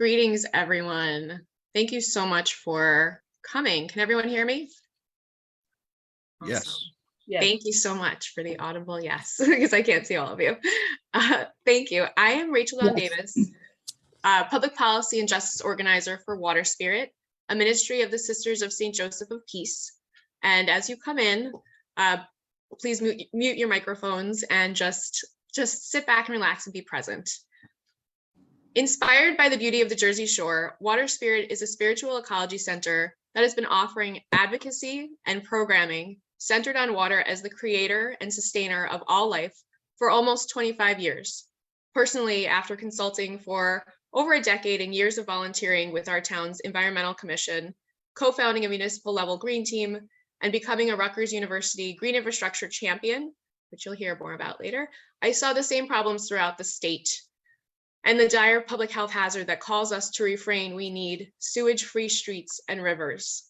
Greetings, everyone. Thank you so much for coming. Can everyone hear me? Yes. Awesome. Thank you so much for the audible yes, because I can't see all of you. Thank you. I am Rachel Davis, Public Policy and Justice Organizer for Water Spirit, a ministry of the Sisters of St. Joseph of Peace. And as you come in, please mute your microphones and just sit back and relax and be present. Inspired by the beauty of the Jersey Shore, Water Spirit is a spiritual ecology center that has been offering advocacy and programming centered on water as the creator and sustainer of all life for almost 25 years. Personally, after consulting for over a decade and years of volunteering with our town's environmental commission, co-founding a municipal level green team, and becoming a Rutgers University green infrastructure champion, which you'll hear more about later, I saw the same problems throughout the state. And the dire public health hazard that calls us to refrain, we need sewage-free streets and rivers.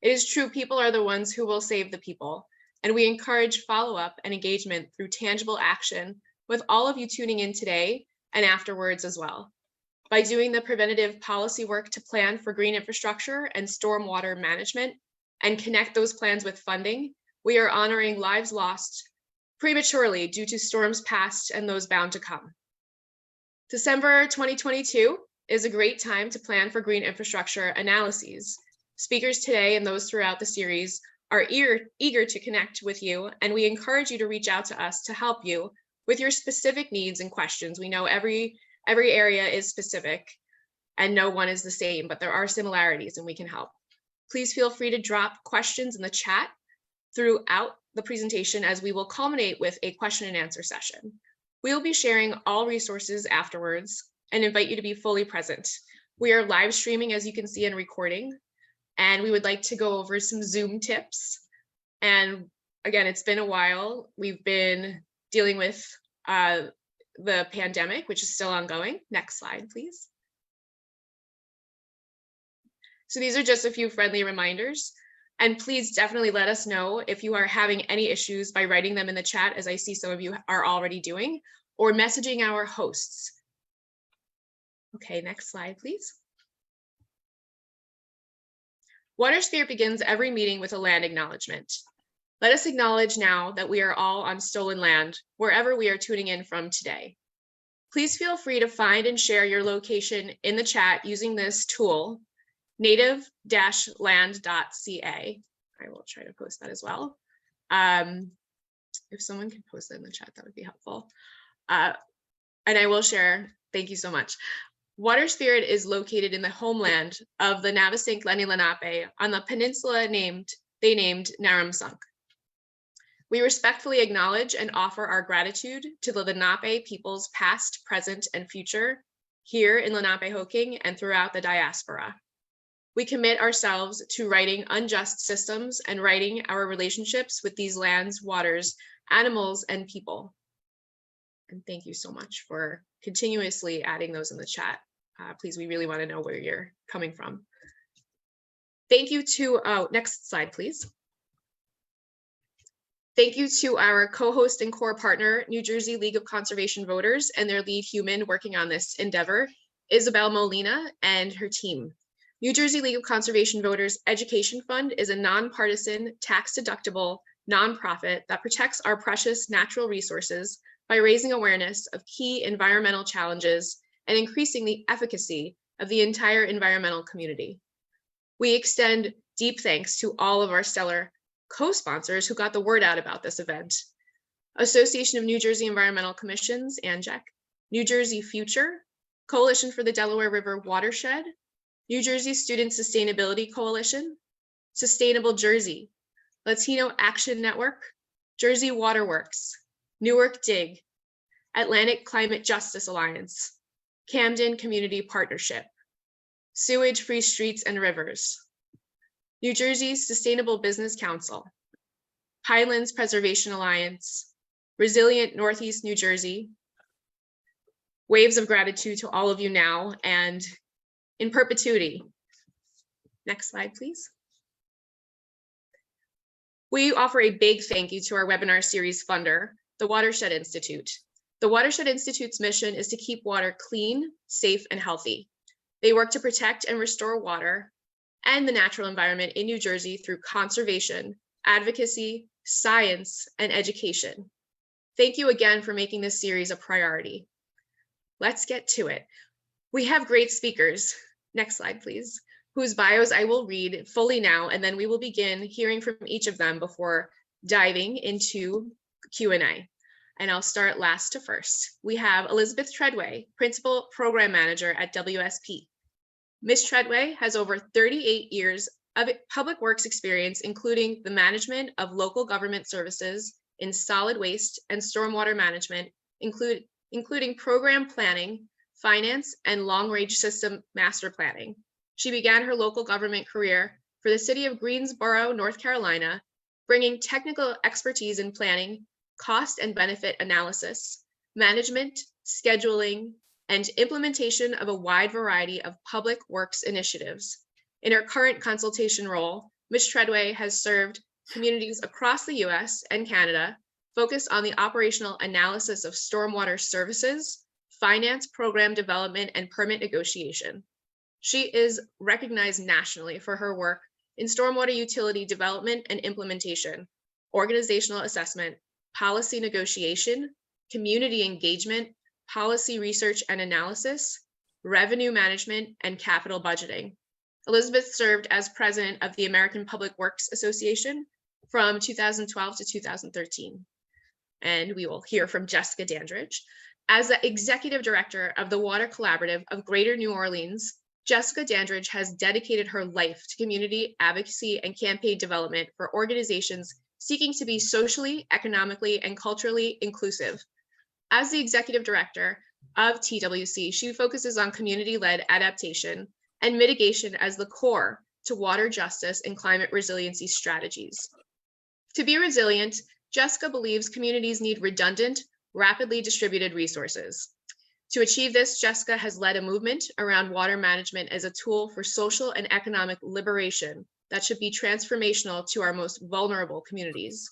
It is true, people are the ones who will save the people, and we encourage follow-up and engagement through tangible action with all of you tuning in today and afterwards as well. By doing the preventative policy work to plan for green infrastructure and stormwater management and connect those plans with funding, we are honoring lives lost prematurely due to storms past and those bound to come. December 2022 is a great time to plan for green infrastructure analyses. Speakers today and those throughout the series are eager to connect with you, and we encourage you to reach out to us to help you with your specific needs and questions. We know every area is specific and no one is the same, but there are similarities and we can help. Please feel free to drop questions in the chat throughout the presentation, as we will culminate with a question and answer session. We will be sharing all resources afterwards and invite you to be fully present. We are live streaming, as you can see, and recording, and we would like to go over some Zoom tips. And again, it's been a while. We've been dealing with the pandemic, which is still ongoing. Next slide, please. So these are just a few friendly reminders. And please definitely let us know if you are having any issues by writing them in the chat, as I see some of you are already doing, or messaging our hosts. Okay, next slide, please. Water Spirit begins every meeting with a land acknowledgement. Let us acknowledge now that we are all on stolen land, wherever we are tuning in from today. Please feel free to find and share your location in the chat using this tool, native-land.ca. I will try to post that as well. If someone can post it in the chat, that would be helpful. And I will share, thank you so much. Water Spirit is located in the homeland of the Navasink Lenni Lenape on the peninsula they named Naramsunk. We respectfully acknowledge and offer our gratitude to the Lenape peoples past, present, and future here in Lenapehoking and throughout the diaspora. We commit ourselves to righting unjust systems and righting our relationships with these lands, waters, animals, and people. And thank you so much for continuously adding those in the chat. Please, we really want to know where you're coming from. Thank you to, next slide, please. Thank you to our co-host and core partner, New Jersey League of Conservation Voters, and their lead human working on this endeavor, Isabel Molina and her team. New Jersey League of Conservation Voters Education Fund is a nonpartisan, tax-deductible nonprofit that protects our precious natural resources by raising awareness of key environmental challenges and increasing the efficacy of the entire environmental community. We extend deep thanks to all of our stellar co-sponsors who got the word out about this event: Association of New Jersey Environmental Commissions, ANJEC, New Jersey Future, Coalition for the Delaware River Watershed, New Jersey Student Sustainability Coalition, Sustainable Jersey, Latino Action Network, Jersey Waterworks, Newark DIG, Atlantic Climate Justice Alliance, Camden Community Partnership, Sewage Free Streets and Rivers, New Jersey Sustainable Business Council, Highlands Preservation Alliance, Resilient Northeast New Jersey. Waves of gratitude to all of you now and in perpetuity. Next slide, please. We offer a big thank you to our webinar series funder, the Watershed Institute. The Watershed Institute's mission is to keep water clean, safe, and healthy. They work to protect and restore water and the natural environment in New Jersey through conservation, advocacy, science, and education. Thank you again for making this series a priority. Let's get to it. We have great speakers. Next slide, please. Whose bios I will read fully now, and then we will begin hearing from each of them before diving into Q&A. And I'll start last to first. We have Elizabeth Treadway, Principal Program Manager at WSP. Ms. Treadway has over 38 years of public works experience, including the management of local government services in solid waste and stormwater management, including program planning, finance, and long-range system master planning. She began her local government career for the city of Greensboro, North Carolina, bringing technical expertise in planning, cost and benefit analysis, management, scheduling, and implementation of a wide variety of public works initiatives. In her current consultation role, Ms. Treadway has served communities across the US and Canada, focused on the operational analysis of stormwater services, finance, program development, and permit negotiation. She is recognized nationally for her work in stormwater utility development and implementation, organizational assessment, policy negotiation, community engagement, policy research and analysis, revenue management, and capital budgeting. Elizabeth served as president of the American Public Works Association from 2012 to 2013. And we will hear from Jessica Dandridge. As the executive director of the Water Collaborative of Greater New Orleans, Jessica Dandridge has dedicated her life to community advocacy and campaign development for organizations seeking to be socially, economically, and culturally inclusive. As the executive director of TWC, she focuses on community-led adaptation and mitigation as the core to water justice and climate resiliency strategies. To be resilient, Jessica believes communities need redundant, rapidly distributed resources. To achieve this, Jessica has led a movement around water management as a tool for social and economic liberation that should be transformational to our most vulnerable communities.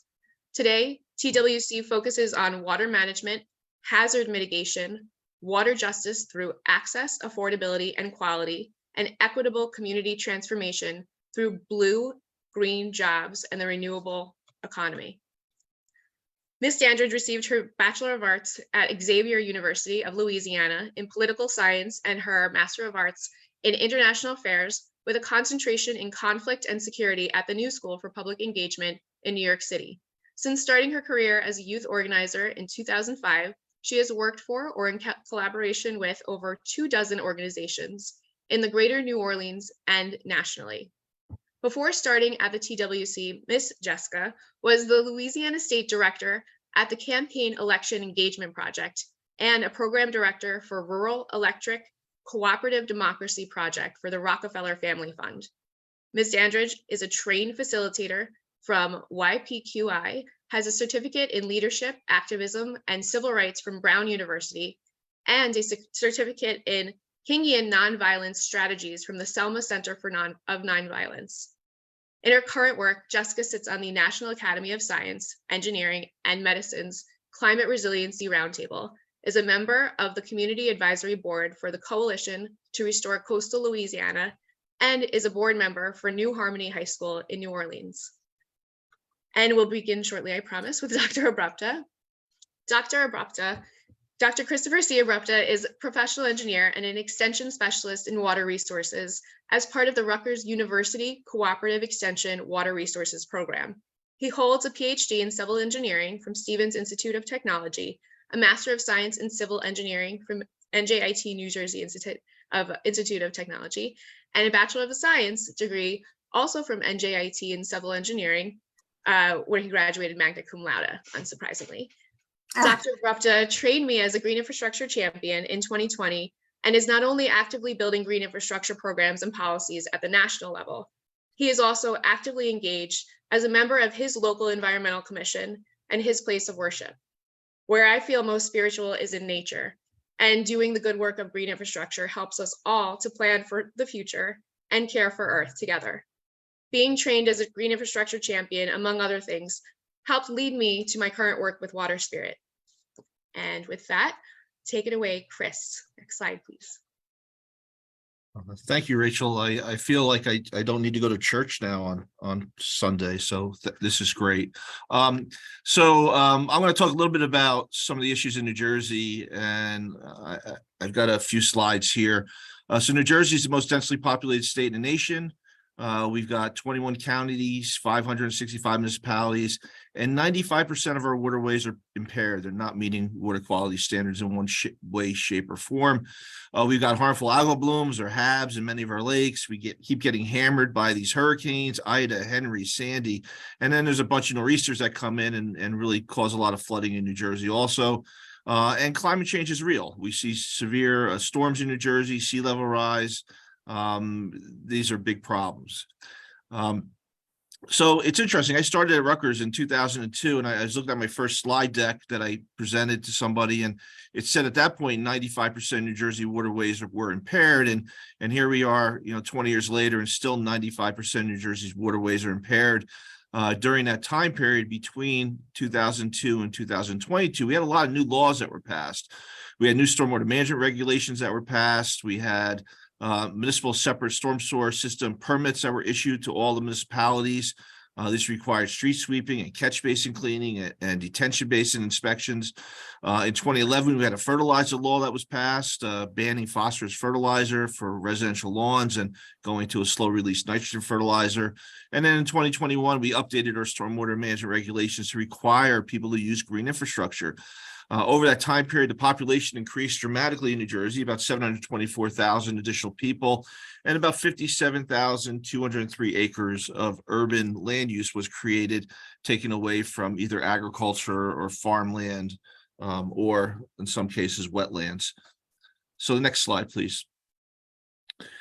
Today, TWC focuses on water management, hazard mitigation, water justice through access, affordability, and quality, and equitable community transformation through blue, green jobs and the renewable economy. Ms. Dandridge received her Bachelor of Arts at Xavier University of Louisiana in political science and her Master of Arts in International Affairs with a concentration in conflict and security at the New School for Public Engagement in New York City. Since starting her career as a youth organizer in 2005, she has worked for or in collaboration with over 24 organizations in the Greater New Orleans and nationally. Before starting at the TWC, Ms. Jessica was the Louisiana State Director at the Campaign Election Engagement Project and a program director for Rural Electric Cooperative Democracy Project for the Rockefeller Family Fund. Ms. Dandridge is a trained facilitator from YPQI, has a certificate in leadership, activism, and civil rights from Brown University, and a certificate in Kingian Nonviolence Strategies from the Selma Center for Nonviolence. In her current work, Jessica sits on the National Academy of Science, Engineering, and Medicine's Climate Resiliency Roundtable, is a member of the Community Advisory Board for the Coalition to Restore Coastal Louisiana, and is a board member for New Harmony High School in New Orleans. And we'll begin shortly, I promise, with Dr. Abrupta. Dr. Christopher C. Abrupta is a professional engineer and an extension specialist in water resources as part of the Rutgers University Cooperative Extension Water Resources Program. He holds a PhD in civil engineering from Stevens Institute of Technology, a Master of Science in Civil Engineering from NJIT New Jersey Institute of Technology, and a Bachelor of Science degree also from NJIT in Civil Engineering, where he graduated magna cum laude, unsurprisingly. Dr. Abrupta trained me as a green infrastructure champion in 2020 and is not only actively building green infrastructure programs and policies at the national level, he is also actively engaged as a member of his local environmental commission and his place of worship. Where I feel most spiritual is in nature, and doing the good work of green infrastructure helps us all to plan for the future and care for Earth together. Being trained as a green infrastructure champion, among other things, helped lead me to my current work with Water Spirit. And with that, take it away, Chris. Next slide, please. Thank you, Rachel. I feel like I don't need to go to church now on Sunday, so this is great. I'm going to talk a little bit about some of the issues in New Jersey, and I've got a few slides here. So New Jersey is the most densely populated state in the nation. We've got 21 counties, 565 municipalities, and 95% of our waterways are impaired. They're not meeting water quality standards in one way, shape, or form. We've got harmful algal blooms or HABs in many of our lakes. We keep getting hammered by these hurricanes, Ida, Henry, Sandy, and then there's a bunch of nor'easters that come in and really cause a lot of flooding in New Jersey also. And climate change is real. We see severe storms in New Jersey, sea level rise. These are big problems. So it's interesting. I started at Rutgers in 2002, and I was looking at my first slide deck that I presented to somebody, and it said at that point 95% of New Jersey waterways were impaired, and here we are, 20 years later, and still 95% of New Jersey's waterways are impaired. During that time period between 2002 and 2022, we had a lot of new laws that were passed. We had new stormwater management regulations that were passed. We had municipal separate storm sewer system permits that were issued to all the municipalities. This required street sweeping and catch basin cleaning and detention basin inspections. In 2011, we had a fertilizer law that was passed, banning phosphorus fertilizer for residential lawns and going to a slow release nitrogen fertilizer. And then in 2021, we updated our stormwater management regulations to require people to use green infrastructure. Over that time period, the population increased dramatically in New Jersey, about 724,000 additional people, and about 57,203 acres of urban land use was created, taken away from either agriculture or farmland, or in some cases, wetlands. So the next slide, please.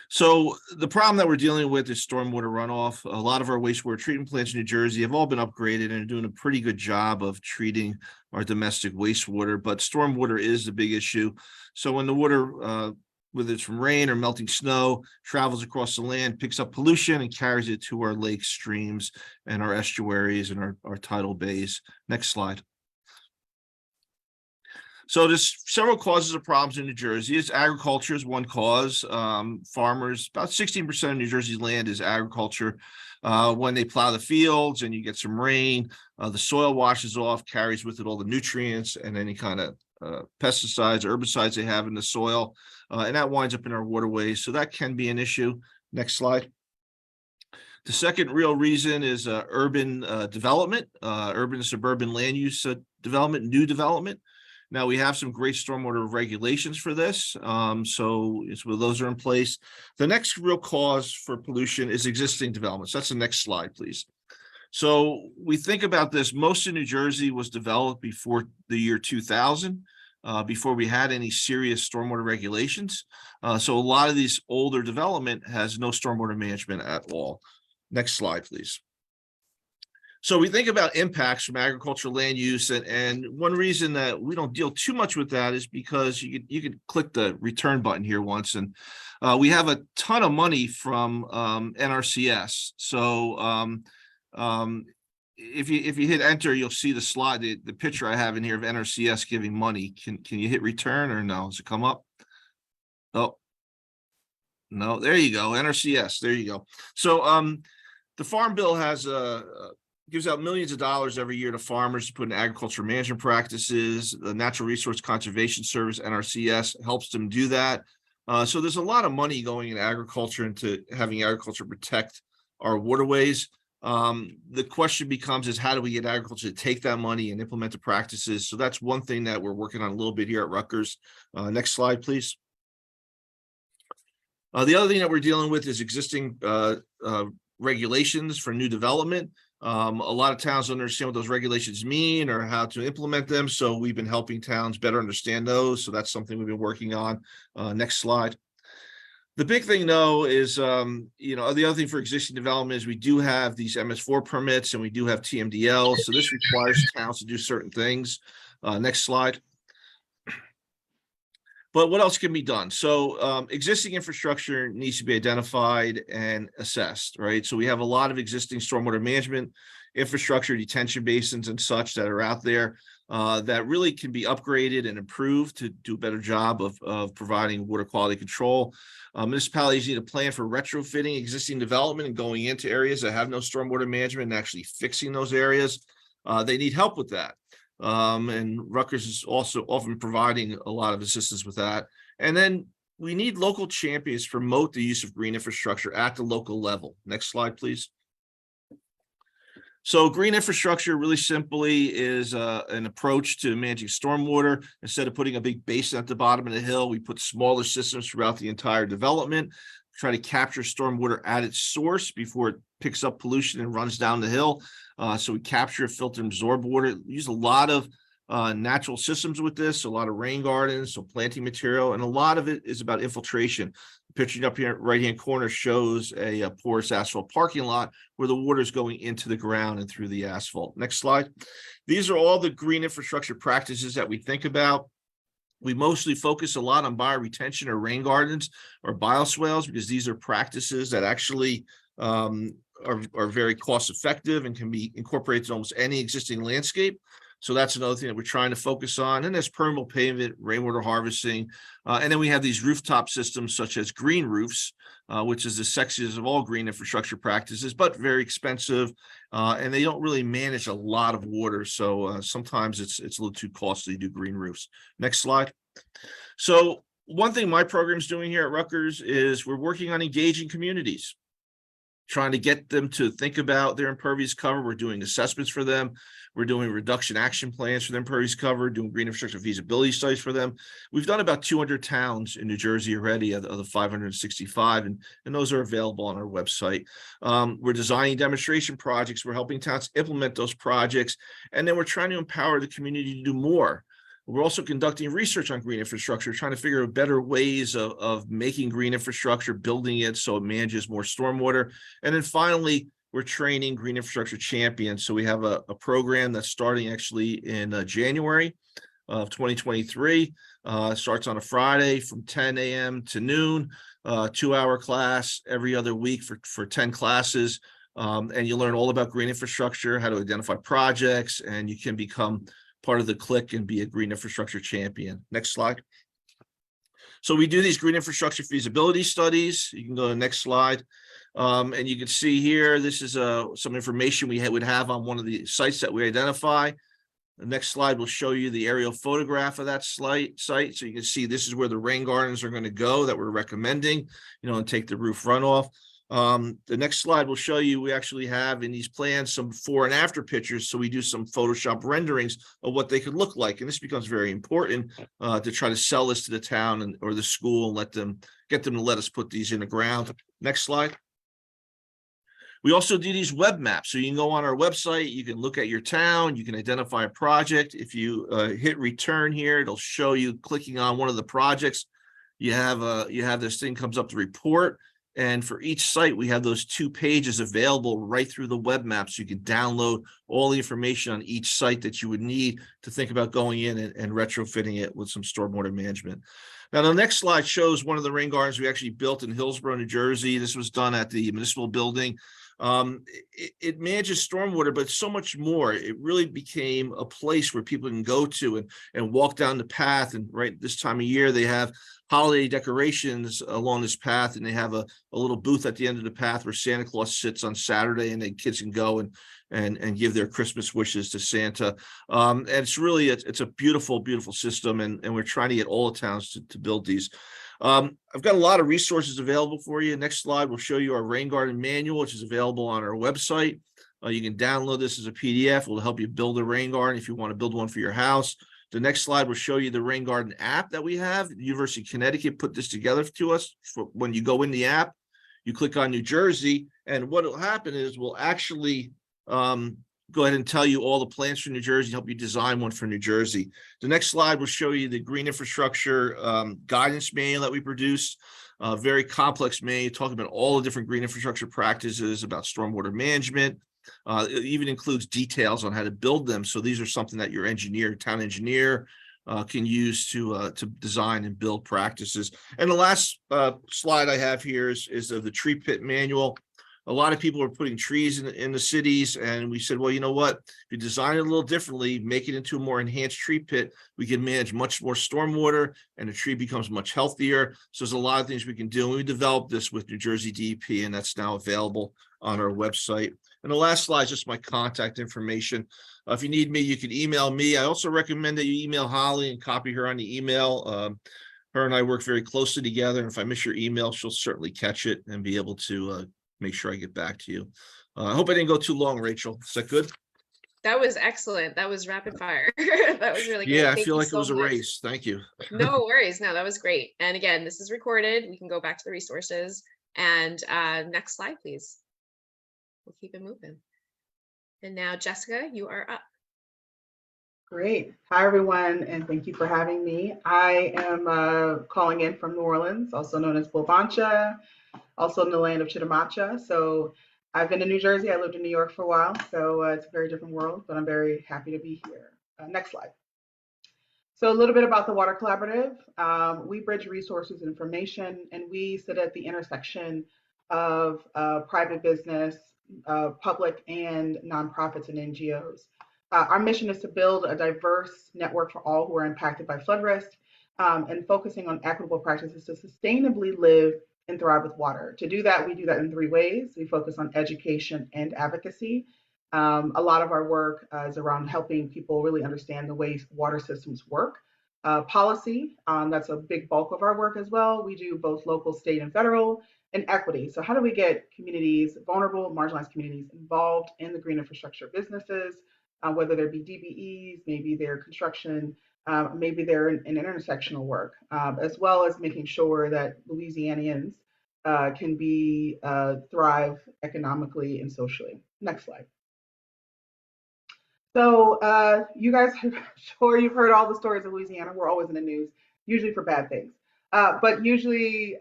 So the problem that we're dealing with is stormwater runoff. A lot of our wastewater treatment plants in New Jersey have all been upgraded and are doing a pretty good job of treating our domestic wastewater, but stormwater is the big issue. So when the water, whether it's from rain or melting snow, travels across the land, picks up pollution and carries it to our lakes, streams, and our estuaries and our tidal bays. Next slide. So there's several causes of problems in New Jersey. It's agriculture is one cause. Farmers, about 16% of New Jersey's land is agriculture. When they plow the fields and you get some rain, the soil washes off, carries with it all the nutrients and any kind of pesticides, herbicides they have in the soil, and that winds up in our waterways. So that can be an issue. Next slide. The second real reason is urban development, urban and suburban land use development, new development. Now we have some great stormwater regulations for this. Those are in place. The next real cause for pollution is existing developments. That's the next slide, please. So we think about this. Most of New Jersey was developed before the year 2000, before we had any serious stormwater regulations. So a lot of these older development has no stormwater management at all. Next slide, please. So we think about impacts from agricultural land use, and one reason that we don't deal too much with that is because you could click the return button here once, and we have a ton of money from NRCS. So if you hit enter, you'll see the slide, the picture I have in here of NRCS giving money. Can you hit return or no? Does it come up? Oh, no, there you go. NRCS, there you go. So the Farm Bill has gives out millions of dollars every year to farmers to put in agriculture management practices. The Natural Resource Conservation Service, NRCS, helps them do that. So there's a lot of money going in agriculture into having agriculture protect our waterways. The question becomes is how do we get agriculture to take that money and implement the practices? So that's one thing that we're working on a little bit here at Rutgers. Next slide, please. The other thing that we're dealing with is existing regulations for new development. A lot of towns don't understand what those regulations mean or how to implement them. So we've been helping towns better understand those. So that's something we've been working on. Next slide. The big thing though is, the other thing for existing development is we do have these MS4 permits and we do have TMDL. So this requires towns to do certain things. Next slide. But what else can be done? So existing infrastructure needs to be identified and assessed, right? So we have a lot of existing stormwater management infrastructure, detention basins and such that are out there. that really can be upgraded and improved to do a better job of providing water quality control. Municipalities need a plan for retrofitting existing development and going into areas that have no stormwater management and actually fixing those areas. They need help with that. And Rutgers is also often providing a lot of assistance with that. And then we need local champions to promote the use of green infrastructure at the local level. Next slide, please. So green infrastructure really simply is an approach to managing stormwater. Instead of putting a big basin at the bottom of the hill, we put smaller systems throughout the entire development, try to capture stormwater at its source before it picks up pollution and runs down the hill. So we capture, filter, and absorb water. We use a lot of natural systems with this, a lot of rain gardens, so planting material, and a lot of it is about infiltration. The picture up here, right-hand corner, shows a porous asphalt parking lot where the water is going into the ground and through the asphalt. Next slide. These are all the green infrastructure practices that we think about. We mostly focus a lot on bioretention or rain gardens or bioswales because these are practices that actually are very cost effective and can be incorporated in almost any existing landscape. So that's another thing that we're trying to focus on. And there's permeable pavement, rainwater harvesting. And then we have these rooftop systems such as green roofs, which is the sexiest of all green infrastructure practices, but very expensive. And they don't really manage a lot of water. So sometimes it's a little too costly to do green roofs. Next slide. So one thing my program is doing here at Rutgers is we're working on engaging communities, trying to get them to think about their impervious cover. We're doing assessments for them. We're doing reduction action plans for their impervious cover, doing green infrastructure feasibility studies for them. We've done about 200 towns in New Jersey already of the 565, and those are available on our website. We're designing demonstration projects. We're helping towns implement those projects, and then we're trying to empower the community to do more. We're also conducting research on green infrastructure, trying to figure out better ways of making green infrastructure, building it so it manages more stormwater. And then finally, we're training green infrastructure champions. So we have a program that's starting actually in January of 2023. Starts on a Friday from 10 a.m. to noon, 2-hour class every other week for 10 classes. And you learn all about green infrastructure, how to identify projects, and you can become part of the clique and be a green infrastructure champion. Next slide. So we do these green infrastructure feasibility studies. You can go to the next slide. And you can see here, this is some information we would have on one of the sites that we identify. The next slide will show you the aerial photograph of that site. So you can see this is where the rain gardens are going to go that we're recommending, and take the roof runoff. The next slide will show you we actually have in these plans some before and after pictures. So we do some Photoshop renderings of what they could look like. And this becomes very important to try to sell this to the town or the school and get them to let us put these in the ground. Next slide. We also do these web maps. So you can go on our website, you can look at your town, you can identify a project. If you hit return here, it'll show you clicking on one of the projects. You have this thing comes up to report. And for each site, we have those 2 pages available right through the web map. So you can download all the information on each site that you would need to think about going in and retrofitting it with some stormwater management. Now, the next slide shows one of the rain gardens we actually built in Hillsborough, New Jersey. This was done at the municipal building. It manages stormwater, but so much more. It really became a place where people can go to and walk down the path. And right this time of year, they have holiday decorations along this path, and they have a little booth at the end of the path where Santa Claus sits on Saturday, and the kids can go and give their Christmas wishes to Santa. And it's really it's a beautiful, beautiful system, and we're trying to get all the towns to build these. I've got a lot of resources available for you. Next slide will show you our rain garden manual, which is available on our website. You can download this as a PDF. It will help you build a rain garden if you want to build one for your house. The next slide will show you the rain garden app that we have. The University of Connecticut put this together to us. When you go in the app, you click on New Jersey, and what will happen is we'll actually go ahead and tell you all the plans for New Jersey, help you design one for New Jersey. The next slide will show you the green infrastructure guidance manual that we produced. Very complex manual, talking about all the different green infrastructure practices, about stormwater management. It even includes details on how to build them. So these are something that your town engineer, can use to design and build practices. And the last slide I have here is of the tree pit manual. A lot of people are putting trees in the cities, and we said, well, you know what? If you design it a little differently, make it into a more enhanced tree pit, we can manage much more stormwater, and the tree becomes much healthier. So there's a lot of things we can do. And we developed this with New Jersey DEP, and that's now available on our website. And the last slide is just my contact information. If you need me, you can email me. I also recommend that you email Holly and copy her on the email. Her and I work very closely together, and if I miss your email, she'll certainly catch it and be able to make sure I get back to you. I hope I didn't go too long, Rachel. Is that good? That was excellent. That was rapid fire. That was really great. Yeah, I Thank feel you like it so was a much. race. Thank you. No worries. No, that was great. And again, this is recorded. We can go back to the resources. And next slide, please. We'll keep it moving. And now, Jessica, you are up. Great. Hi, everyone, and thank you for having me. I am calling in from New Orleans, also known as Bovancha, also in the land of Chittimacha. So I've been in New Jersey. I lived in New York for a while, so it's a very different world, but I'm very happy to be here. Next slide. So a little bit about the Water Collaborative. We bridge resources and information, and we sit at the intersection of private business, public and nonprofits and NGOs. Our mission is to build a diverse network for all who are impacted by flood risk, and focusing on equitable practices to sustainably live and thrive with water. To do that, we do that in 3 ways. We focus on education and advocacy. A lot of our work is around helping people really understand the ways water systems work. Policy, that's a big bulk of our work as well. We do both local, state, and federal, and equity. So how do we get communities, vulnerable, marginalized communities, involved in the green infrastructure businesses, whether there be DBEs, maybe they're construction, maybe they're in intersectional work, as well as making sure that Louisianians can be thrive economically and socially. Next slide. So you guys, I'm sure you've heard all the stories of Louisiana. We're always in the news, usually for bad things. But usually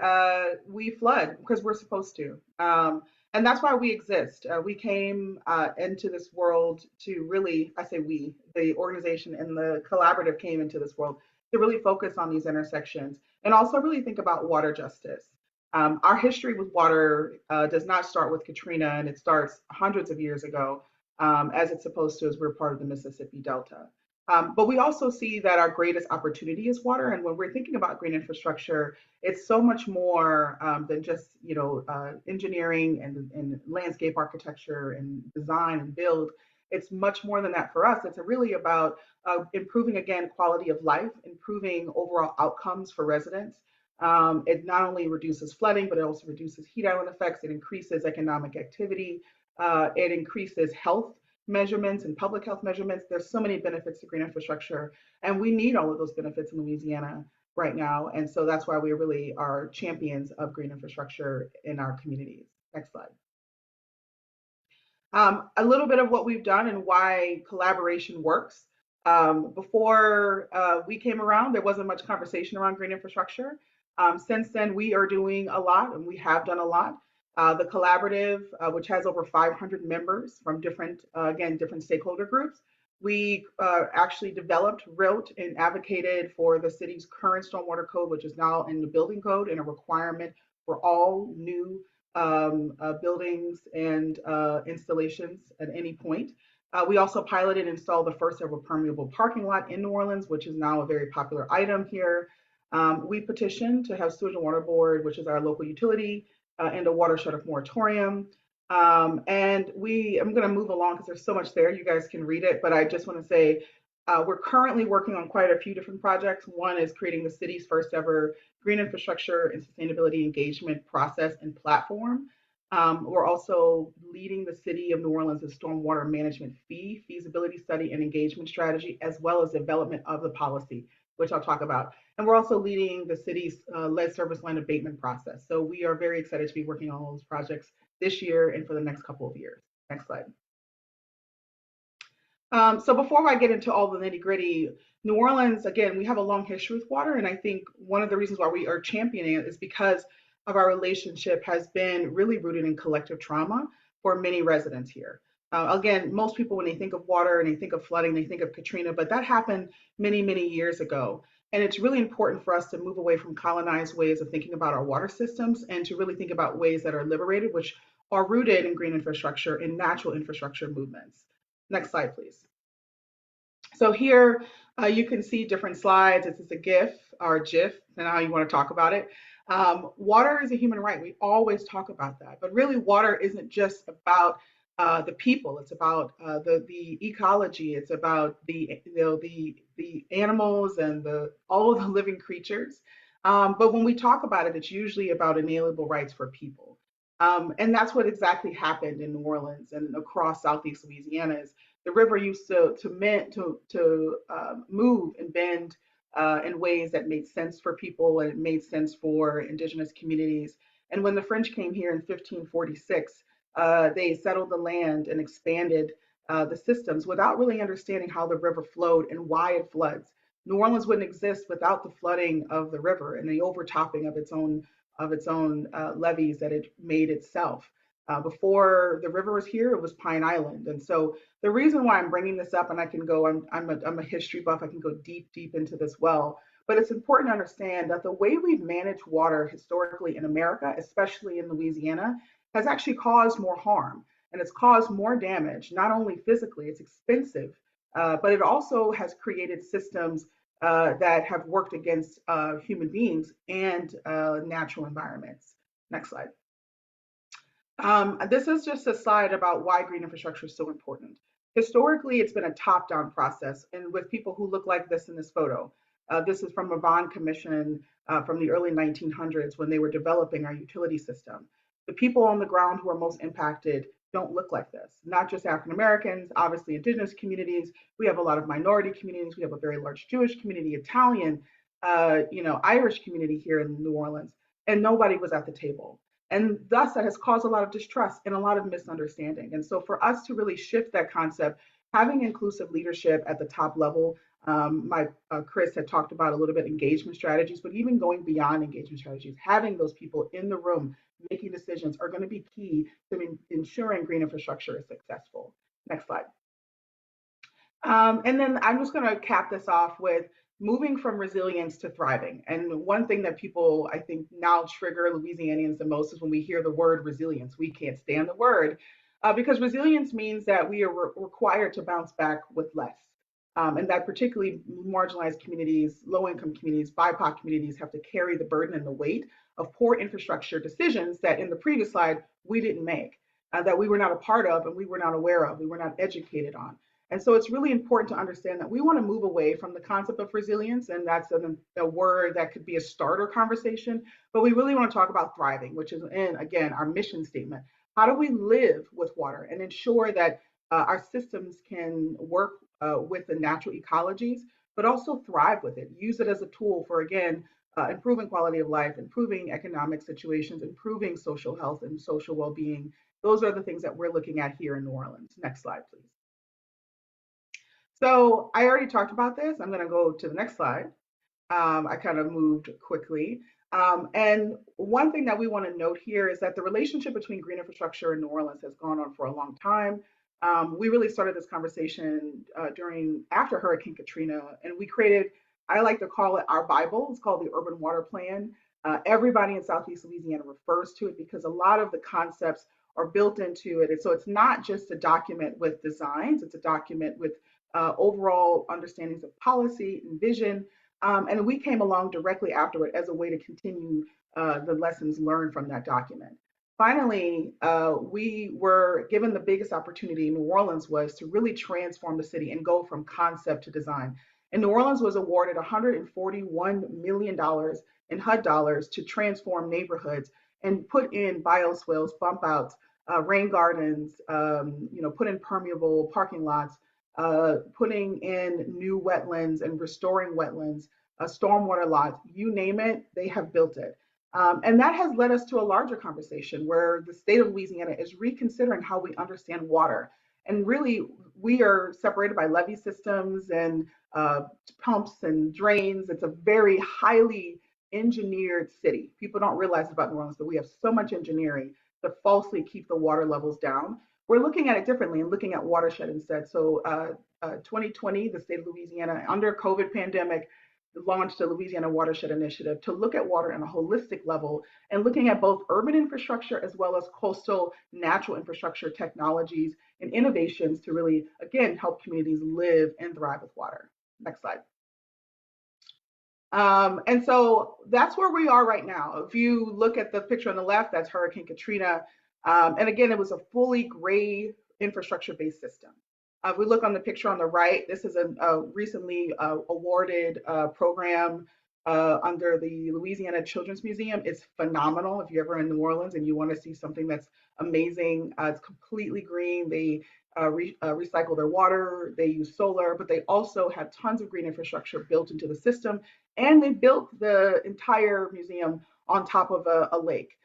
we flood because we're supposed to. And that's why we exist. We came into this world to really, I say we, the organization and the collaborative came into this world to really focus on these intersections and also really think about water justice. Our history with water does not start with Katrina, and it starts hundreds of years ago, as it's supposed to, as we're part of the Mississippi Delta. But we also see that our greatest opportunity is water. And when we're thinking about green infrastructure, it's so much more than just engineering and landscape architecture and design and build. It's much more than that for us. It's really about improving, again, quality of life, improving overall outcomes for residents. It not only reduces flooding, but it also reduces heat island effects. It increases economic activity. It increases health measurements and public health measurements. There's so many benefits to green infrastructure, and we need all of those benefits in Louisiana right now. And so that's why we really are champions of green infrastructure in our communities. Next slide. A little bit of what we've done and why collaboration works. Before we came around, there wasn't much conversation around green infrastructure. Since then, we are doing a lot, and we have done a lot. The collaborative, which has over 500 members from different stakeholder groups, we actually developed, wrote, and advocated for the city's current stormwater code, which is now in the building code and a requirement for all new buildings and installations at any point. We also piloted and installed the first ever permeable parking lot in New Orleans, which is now a very popular item here. We petitioned to have Sewage and Water Board, which is our local utility, and a water shut-off moratorium. And I'm going to move along because there's so much there. You guys can read it, but I just want to say we're currently working on quite a few different projects. One is creating the city's first ever green infrastructure and sustainability engagement process and platform. We're also leading the city of New Orleans' stormwater management fee feasibility study and engagement strategy, as well as development of the policy, which I'll talk about. And we're also leading the city's lead service line abatement process. So we are very excited to be working on all those projects this year and for the next couple of years. Next slide. So before I get into all the nitty gritty, New Orleans, again, we have a long history with water. And I think one of the reasons why we are championing it is because of our relationship has been really rooted in collective trauma for many residents here. Again, most people, when they think of water and they think of flooding, they think of Katrina, but that happened many, many years ago. And it's really important for us to move away from colonized ways of thinking about our water systems and to really think about ways that are liberated, which are rooted in green infrastructure and natural infrastructure movements. Next slide, please. So here you can see different slides. This is a GIF or GIF, and how you want to talk about it. Water is a human right. We always talk about that, but really water isn't just about the people. It's about the ecology. It's about the animals and all of the living creatures. But when we talk about it, it's usually about inalienable rights for people. And that's what exactly happened in New Orleans and across Southeast Louisiana. Is the river used to move and bend in ways that made sense for people, and it made sense for indigenous communities. And when the French came here in 1546, they settled the land and expanded the systems without really understanding how the river flowed and why it floods. New Orleans wouldn't exist without the flooding of the river and the overtopping of its own levees that it made itself. Before the river was here, it was Pine Island. And so the reason why I'm bringing this up, and I can go, I'm a history buff, I can go deep into this well, but it's important to understand that the way we've managed water historically in America, especially in Louisiana, has actually caused more harm and it's caused more damage. Not only physically, it's expensive, but it also has created systems that have worked against human beings and natural environments. Next slide. This is just a slide about why green infrastructure is so important. Historically, it's been a top-down process, and with people who look like this in this photo. This is from a bond commission from the early 1900s when they were developing our utility system. The people on the ground who are most impacted don't look like this. Not just African Americans, obviously indigenous communities. We have a lot of minority communities. We have a very large Jewish community, Italian, Irish community here in New Orleans, and nobody was at the table. And thus that has caused a lot of distrust and a lot of misunderstanding. And so for us to really shift that concept, having inclusive leadership at the top level, Chris had talked about a little bit engagement strategies, but even going beyond engagement strategies, having those people in the room making decisions are going to be key to ensuring green infrastructure is successful. Next slide. And then I'm just going to cap this off with moving from resilience to thriving. And one thing that people, I think, now trigger Louisianians the most is when we hear the word resilience. We can't stand the word because resilience means that we are required to bounce back with less. And that particularly marginalized communities, low-income communities, BIPOC communities have to carry the burden and the weight of poor infrastructure decisions that in the previous slide, we didn't make, that we were not a part of and we were not aware of, we were not educated on. And so it's really important to understand that we want to move away from the concept of resilience, and that's a word that could be a starter conversation, but we really want to talk about thriving, which is, in, again, our mission statement. How do we live with water and ensure that our systems can work with the natural ecologies, but also thrive with it, use it as a tool for, again, improving quality of life, improving economic situations, improving social health and social well-being. Those are the things that we're looking at here in New Orleans. Next slide, please. So I already talked about this. I'm going to go to the next slide. I kind of moved quickly. And one thing that we want to note here is that the relationship between green infrastructure and New Orleans has gone on for a long time. We really started this conversation after Hurricane Katrina, and we created, I like to call it our Bible. It's called the Urban Water Plan. Everybody in Southeast Louisiana refers to it because a lot of the concepts are built into it. And so it's not just a document with designs, it's a document with overall understandings of policy and vision. And we came along directly after it as a way to continue the lessons learned from that document. Finally, we were given the biggest opportunity in New Orleans was to really transform the city and go from concept to design. And New Orleans was awarded $141 million in HUD dollars to transform neighborhoods and put in bioswales, bump outs, rain gardens, put in permeable parking lots, putting in new wetlands and restoring wetlands, stormwater lots, you name it, they have built it. And that has led us to a larger conversation where the state of Louisiana is reconsidering how we understand water. And really, we are separated by levee systems and pumps and drains. It's a very highly engineered city. People don't realize about New Orleans, but we have so much engineering to falsely keep the water levels down. We're looking at it differently and looking at watershed instead. So 2020, the state of Louisiana, under COVID pandemic, launched the Louisiana Watershed Initiative to look at water on a holistic level and looking at both urban infrastructure as well as coastal natural infrastructure technologies and innovations to really, again, help communities live and thrive with water. Next slide. And so that's where we are right now. If you look at the picture on the left, that's Hurricane Katrina. And again, it was a fully gray infrastructure-based system. If we look on the picture on the right, this is a recently awarded program under the Louisiana Children's Museum. It's phenomenal. If you're ever in New Orleans and you want to see something that's amazing, it's completely green. They recycle their water, they use solar, but they also have tons of green infrastructure built into the system. And they built the entire museum on top of a lake.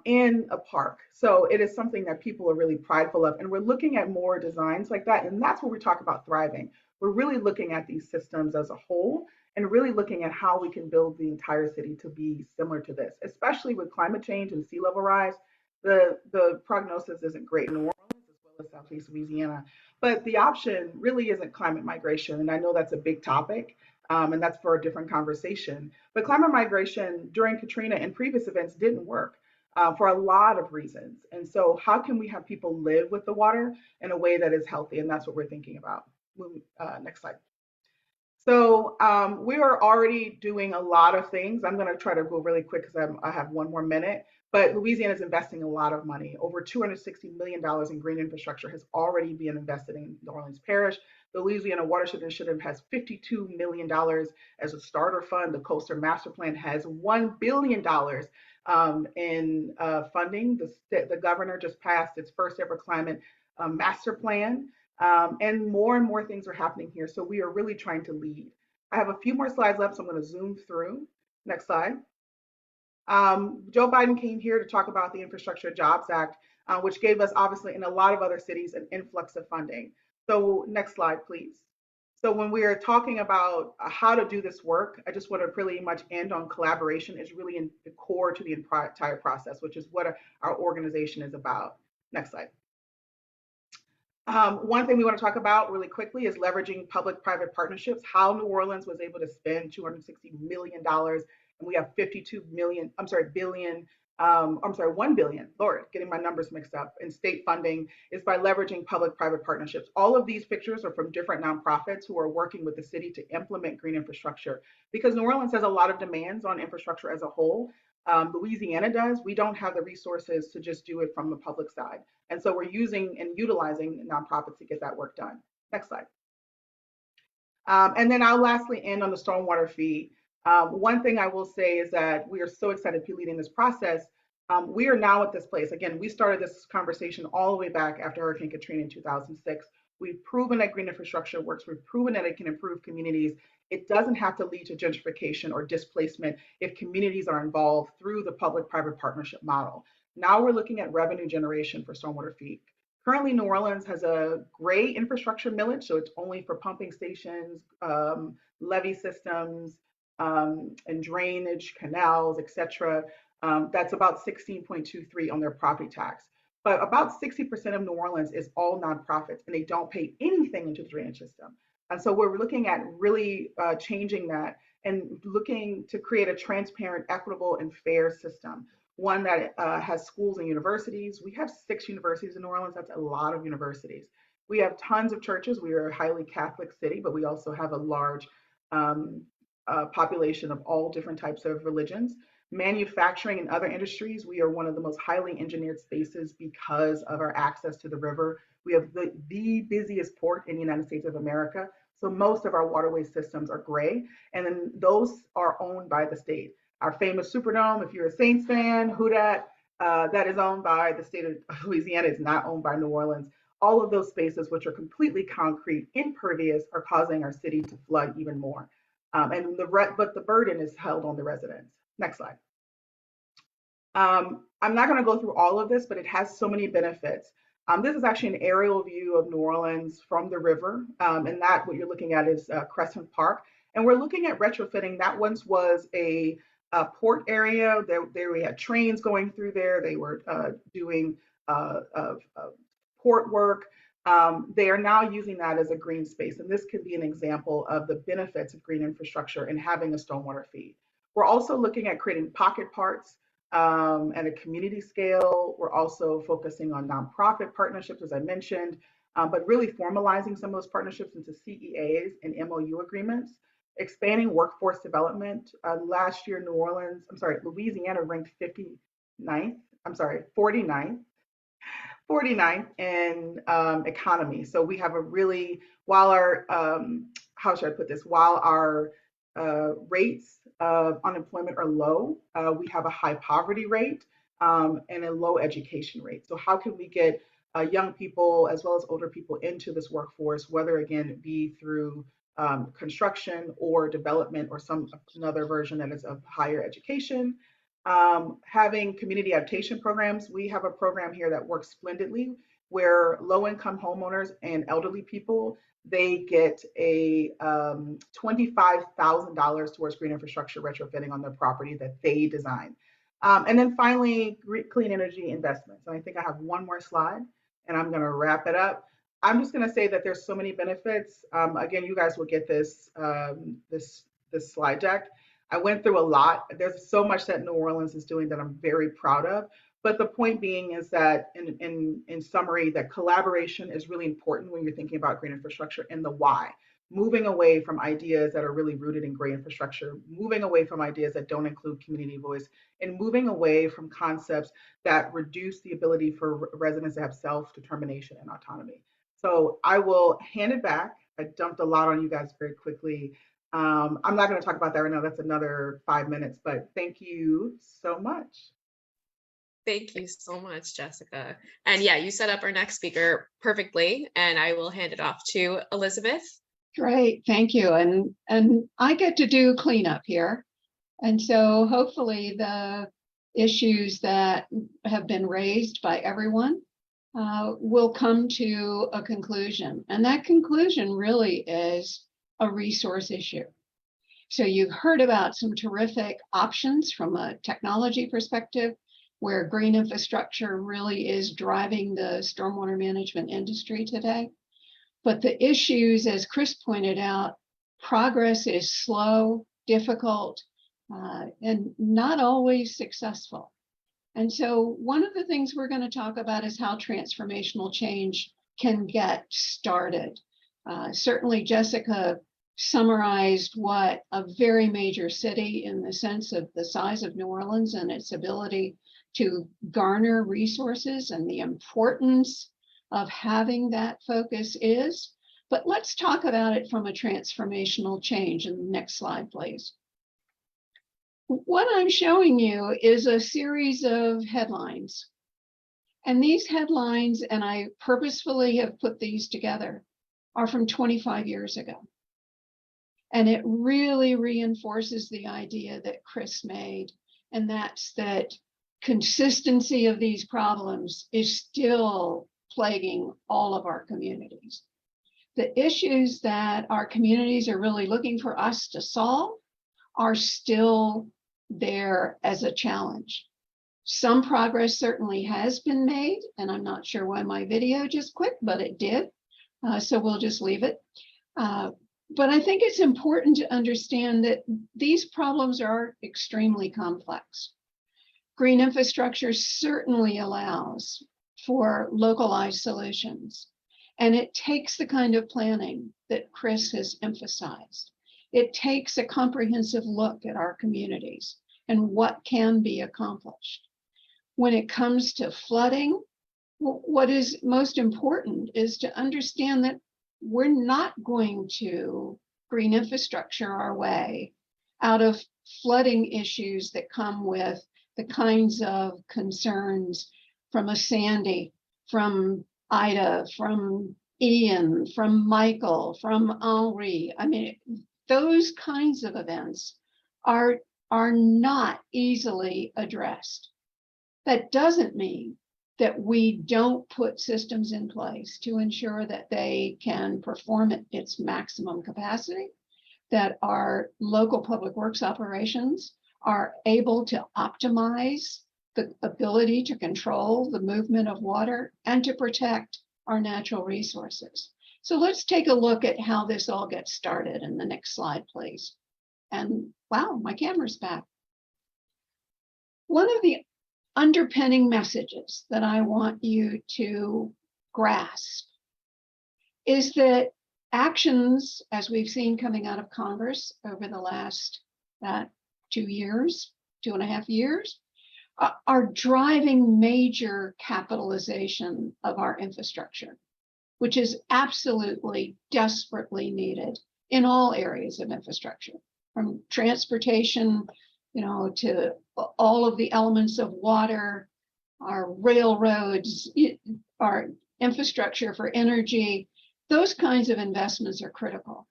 In a park. So it is something that people are really prideful of. And we're looking at more designs like that. And that's what we talk about thriving. We're really looking at these systems as a whole and really looking at how we can build the entire city to be similar to this, especially with climate change and sea level rise. The prognosis isn't great in New Orleans as well as Southeast Louisiana. But the option really isn't climate migration. And I know that's a big topic. And that's for a different conversation. But climate migration during Katrina and previous events didn't work. For a lot of reasons. And so how can we have people live with the water in a way that is healthy? And that's what we're thinking about. Next slide. So we are already doing a lot of things. I'm going to try to go really quick because I have one more minute. But Louisiana is investing a lot of money. Over $260 million in green infrastructure has already been invested in New Orleans Parish. The Louisiana Watershed Initiative has $52 million as a starter fund. The Coastal Master Plan has $1 billion in funding. The governor just passed its first ever climate master plan. And more things are happening here. So we are really trying to lead. I have a few more slides left, so I'm going to zoom through. Next slide. Joe Biden came here to talk about the Infrastructure Jobs Act, which gave us, obviously, in a lot of other cities, an influx of funding. So next slide, please. So when we are talking about how to do this work, I just want to pretty much end on collaboration is really in the core to the entire process, which is what our organization is about. Next slide. One thing we want to talk about really quickly is leveraging public-private partnerships, how New Orleans was able to spend $260 million, and we have 1 billion, Lord, getting my numbers mixed up, in state funding is by leveraging public-private partnerships. All of these pictures are from different nonprofits who are working with the city to implement green infrastructure because New Orleans has a lot of demands on infrastructure as a whole. Louisiana does. We don't have the resources to just do it from the public side. And so we're using and utilizing nonprofits to get that work done. Next slide. And then I'll lastly end on the stormwater fee. One thing I will say is that we are so excited to be leading this process. We are now at this place. Again, we started this conversation all the way back after Hurricane Katrina in 2006. We've proven that green infrastructure works. We've proven that it can improve communities. It doesn't have to lead to gentrification or displacement if communities are involved through the public-private partnership model. Now we're looking at revenue generation for stormwater fee. Currently, New Orleans has a gray infrastructure millage, so it's only for pumping stations, levee systems, and drainage, canals, etc. That's about 16.23 on their property tax. But about 60% of New Orleans is all nonprofits, and they don't pay anything into the drainage system. And so we're looking at really changing that and looking to create a transparent, equitable, and fair system. One that has schools and universities. We have 6 universities in New Orleans. That's a lot of universities. We have tons of churches. We are a highly Catholic city, but we also have a large population of all different types of religions. Manufacturing and other industries, we are one of the most highly engineered spaces because of our access to the river. We have the busiest port in the United States of America. So most of our waterway systems are gray, and then those are owned by the state. Our famous Superdome, if you're a Saints fan, who that is owned by the state of Louisiana, is not owned by New Orleans. All of those spaces, which are completely concrete, impervious, are causing our city to flood even more. But the burden is held on the residents. Next slide. I'm not going to go through all of this, but it has so many benefits. This is actually an aerial view of New Orleans from the river, and that what you're looking at is Crescent Park. And we're looking at retrofitting. That once was a port area. There we had trains going through there. They were doing port work. they are now using that as a green space. And this could be an example of the benefits of green infrastructure and having a stormwater fee. We're also looking at creating pocket parks at a community scale. We're also focusing on nonprofit partnerships, as I mentioned, but really formalizing some of those partnerships into CEAs and MOU agreements, expanding workforce development. Last year, Louisiana ranked 49th in economy. So we have a really, while our, how should I put this? While our rates of unemployment are low, we have a high poverty rate and a low education rate. So how can we get young people as well as older people into this workforce, whether again it be through construction or development or some another version that is of higher education. Having community adaptation programs. We have a program here that works splendidly where low-income homeowners and elderly people, they get a $25,000 towards green infrastructure retrofitting on their property that they design. And then finally, clean energy investments. And I think I have one more slide and I'm going to wrap it up. I'm just going to say that there's so many benefits. Again, you guys will get this, this slide deck. I went through a lot. There's so much that New Orleans is doing that I'm very proud of. But the point being is that in summary, that collaboration is really important when you're thinking about green infrastructure and the why. Moving away from ideas that are really rooted in gray infrastructure, moving away from ideas that don't include community voice, and moving away from concepts that reduce the ability for residents to have self-determination and autonomy. So I will hand it back. I dumped a lot on you guys very quickly. I'm not going to talk about that right now. That's another 5 minutes, but thank you so much. Thank you so much, Jessica. And yeah, you set up our next speaker perfectly, and I will hand it off to Elizabeth. Great, thank you. And I get to do cleanup here. And so hopefully the issues that have been raised by everyone will come to a conclusion. And that conclusion really is a resource issue. So you've heard about some terrific options from a technology perspective, where green infrastructure really is driving the stormwater management industry today. But the issues, as Chris pointed out, progress is slow, difficult, and not always successful. And so one of the things we're going to talk about is how transformational change can get started. Certainly, Jessica summarized what a very major city in the sense of the size of New Orleans and its ability to garner resources and the importance of having that focus is. But let's talk about it from a transformational change. And the next slide, please. What I'm showing you is a series of headlines. And these headlines, and I purposefully have put these together, are from 25 years ago. And it really reinforces the idea that Chris made, and that's that consistency of these problems is still plaguing all of our communities. The issues that our communities are really looking for us to solve are still there as a challenge. Some progress certainly has been made, and I'm not sure why my video just quit, but it did. So we'll just leave it. But I think it's important to understand that these problems are extremely complex. Green infrastructure certainly allows for localized solutions, and it takes the kind of planning that Chris has emphasized. It takes a comprehensive look at our communities and what can be accomplished. When it comes to flooding, what is most important is to understand that we're not going to green infrastructure our way out of flooding issues that come with the kinds of concerns from a Sandy, from Ida, from Ian, from Michael, from Henri. I mean, those kinds of events are not easily addressed. That doesn't mean that we don't put systems in place to ensure that they can perform at its maximum capacity, that our local public works operations are able to optimize the ability to control the movement of water and to protect our natural resources. So let's take a look at how this all gets started in the next slide, please. And wow, my camera's back. One of the underpinning messages that I want you to grasp is that actions, as we've seen coming out of Congress over the last 2 years, 2.5 years, are driving major capitalization of our infrastructure, which is absolutely desperately needed in all areas of infrastructure, from transportation, to all of the elements of water, our railroads, our infrastructure for energy. Those kinds of investments are critical.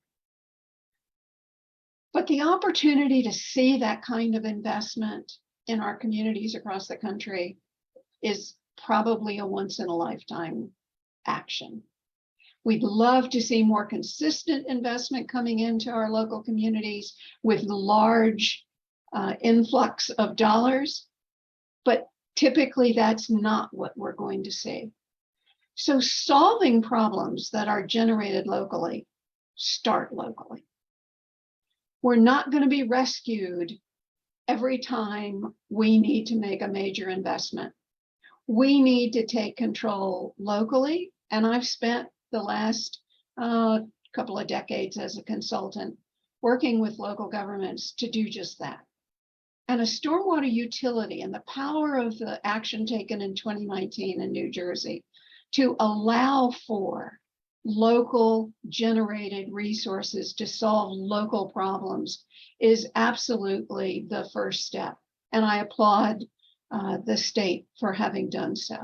But the opportunity to see that kind of investment in our communities across the country is probably a once in a lifetime action. We'd love to see more consistent investment coming into our local communities with large influx of dollars, but typically that's not what we're going to see. So solving problems that are generated locally, start locally. We're not going to be rescued every time we need to make a major investment. We need to take control locally, and I've spent the last couple of decades as a consultant working with local governments to do just that. And a stormwater utility and the power of the action taken in 2019 in New Jersey to allow for local generated resources to solve local problems is absolutely the first step. And I applaud the state for having done so.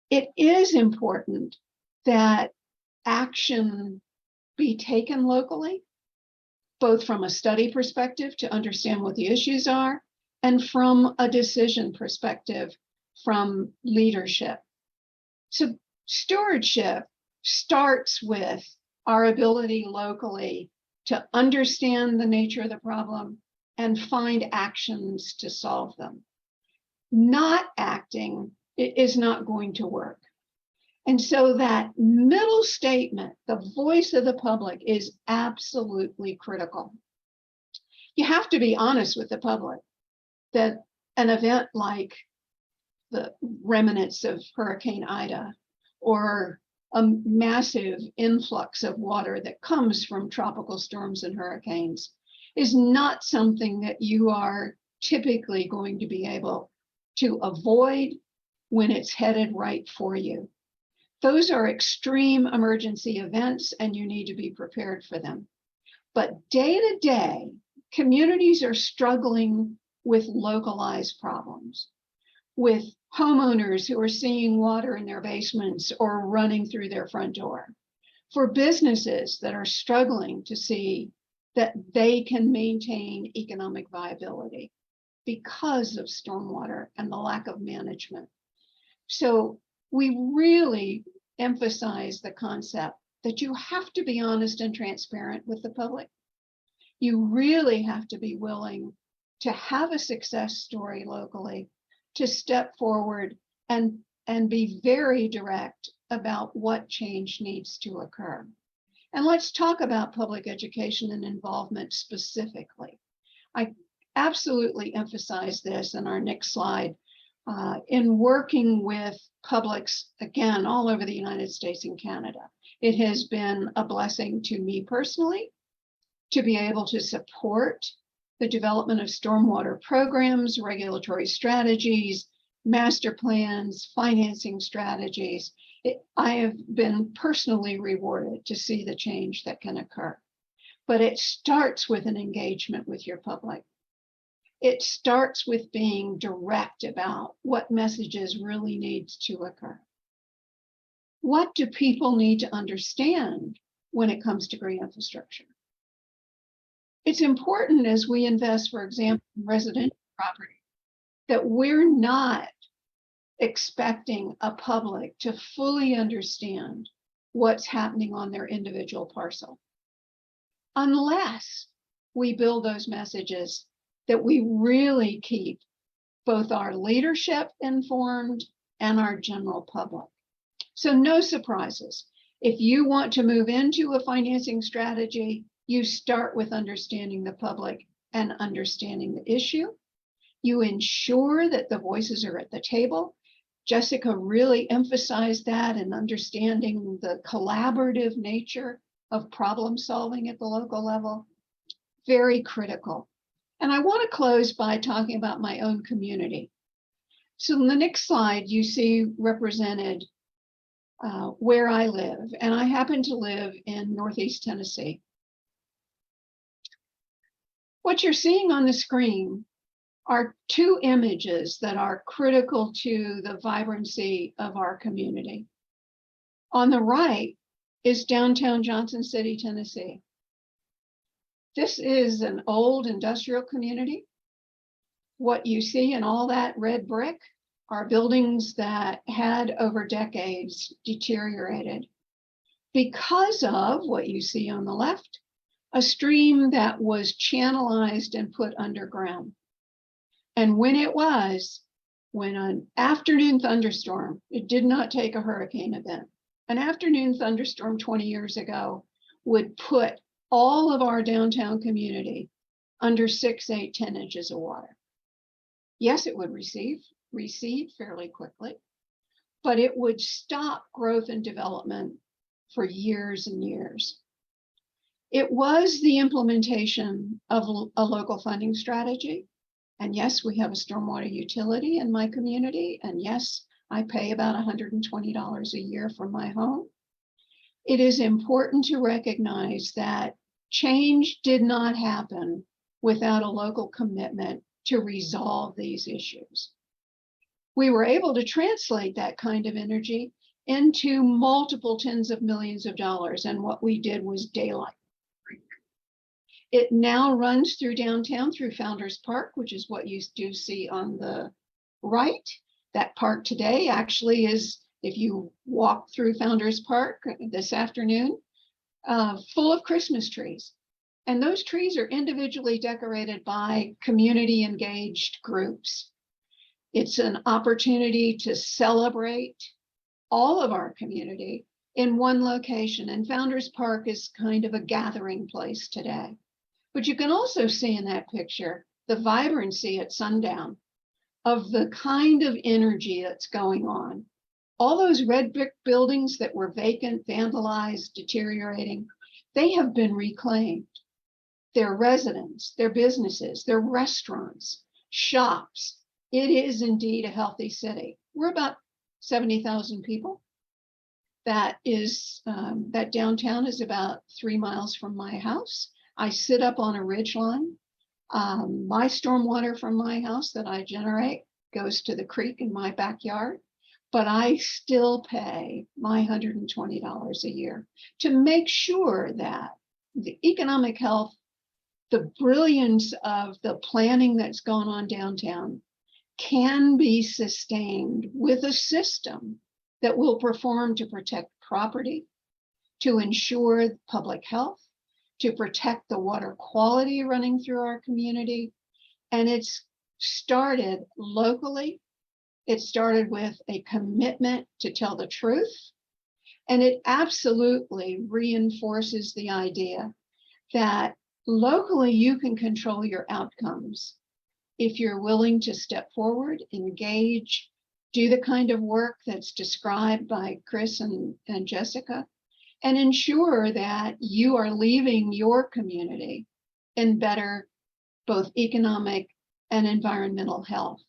It is important that action be taken locally, both from a study perspective to understand what the issues are, and from a decision perspective from leadership. So stewardship starts with our ability locally to understand the nature of the problem and find actions to solve them. Not acting is not going to work. And so that middle statement, the voice of the public, is absolutely critical. You have to be honest with the public that an event like the remnants of Hurricane Ida or a massive influx of water that comes from tropical storms and hurricanes is not something that you are typically going to be able to avoid when it's headed right for you. Those are extreme emergency events, and you need to be prepared for them. But day to day, communities are struggling with localized problems, with homeowners who are seeing water in their basements or running through their front door, for businesses that are struggling to see that they can maintain economic viability because of stormwater and the lack of management. So we really emphasize the concept that you have to be honest and transparent with the public. You really have to be willing to have a success story locally, to step forward and be very direct about what change needs to occur. And let's talk about public education and involvement specifically. I absolutely emphasize this in our next slide. In working with publics, again, all over the United States and Canada, it has been a blessing to me personally to be able to support the development of stormwater programs, regulatory strategies, master plans, financing strategies. I have been personally rewarded to see the change that can occur. But it starts with an engagement with your public. It starts with being direct about what messages really need to occur. What do people need to understand when it comes to green infrastructure? It's important as we invest, for example, in residential property, that we're not expecting a public to fully understand what's happening on their individual parcel, unless we build those messages that we really keep both our leadership informed and our general public. So no surprises. If you want to move into a financing strategy, you start with understanding the public and understanding the issue. You ensure that the voices are at the table. Jessica really emphasized that in understanding the collaborative nature of problem solving at the local level. Very critical. And I want to close by talking about my own community. So in the next slide, you see represented where I live, and I happen to live in Northeast Tennessee. What you're seeing on the screen are two images that are critical to the vibrancy of our community. On the right is downtown Johnson City, Tennessee. This is an old industrial community. What you see in all that red brick are buildings that had over decades deteriorated because of what you see on the left, a stream that was channelized and put underground. And when an afternoon thunderstorm, it did not take a hurricane event, an afternoon thunderstorm 20 years ago would put all of our downtown community under 6, 8, 10 inches of water. Yes, it would recede fairly quickly, but it would stop growth and development for years and years. It was the implementation of a local funding strategy. And yes, we have a stormwater utility in my community. And yes, I pay about $120 a year for my home. It is important to recognize that change did not happen without a local commitment to resolve these issues. We were able to translate that kind of energy into multiple tens of millions of dollars. And what we did was daylight. It now runs through downtown through Founders Park, which is what you do see on the right. That park today actually is, if you walk through Founders Park this afternoon, full of Christmas trees. And those trees are individually decorated by community engaged groups. It's an opportunity to celebrate all of our community in one location. And Founders Park is kind of a gathering place today. But you can also see in that picture the vibrancy at sundown of the kind of energy that's going on. All those red brick buildings that were vacant, vandalized, deteriorating, they have been reclaimed. Their residents, their businesses, their restaurants, shops. It is indeed a healthy city. We're about 70,000 people. That downtown is about 3 miles from my house. I sit up on a ridge line. My stormwater from my house that I generate goes to the creek in my backyard, but I still pay my $120 a year to make sure that the economic health, the brilliance of the planning that's gone on downtown can be sustained with a system that will perform to protect property, to ensure public health, to protect the water quality running through our community. And it's started locally. It started with a commitment to tell the truth. And it absolutely reinforces the idea that locally you can control your outcomes if you're willing to step forward, engage, do the kind of work that's described by Chris and Jessica, and ensure that you are leaving your community in better both economic and environmental health.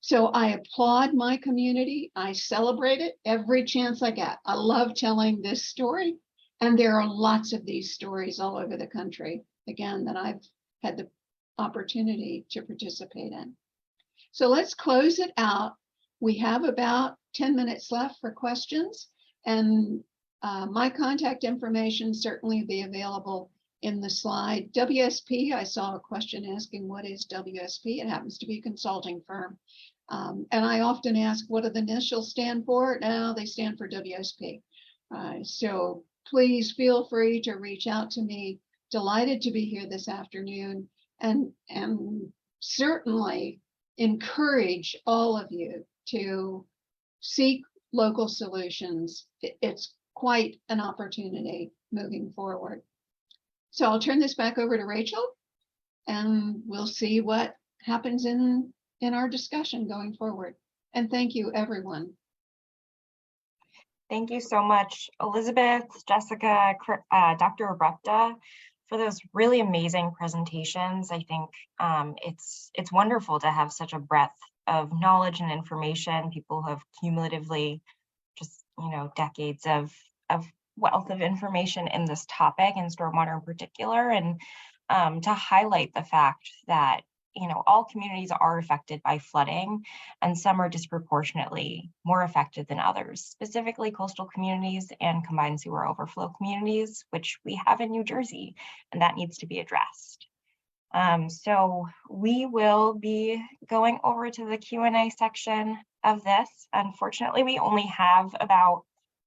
So I applaud my community. I celebrate it every chance I get. I love telling this story. And there are lots of these stories all over the country, again, that I've had the opportunity to participate in. So let's close it out. We have about 10 minutes left for questions, and my contact information certainly be available in the slide. WSP, I saw a question asking what is WSP? It happens to be a consulting firm. And I often ask, what do the initials stand for? No, they stand for WSP. So please feel free to reach out to me. Delighted to be here this afternoon, and certainly encourage all of you to seek local solutions. It's quite an opportunity moving forward. So I'll turn this back over to Rachel, and we'll see what happens in our discussion going forward. And thank you, everyone. Thank you so much, Elizabeth, Jessica, Dr. Abrupta, for those really amazing presentations. I think it's wonderful to have such a breadth of knowledge and information. People who have cumulatively just, decades of wealth of information in this topic, and stormwater in particular, and to highlight the fact that all communities are affected by flooding, and some are disproportionately more affected than others, specifically coastal communities and combined sewer overflow communities, which we have in New Jersey, and that needs to be addressed. So we will be going over to the Q&A section of this. Unfortunately, we only have about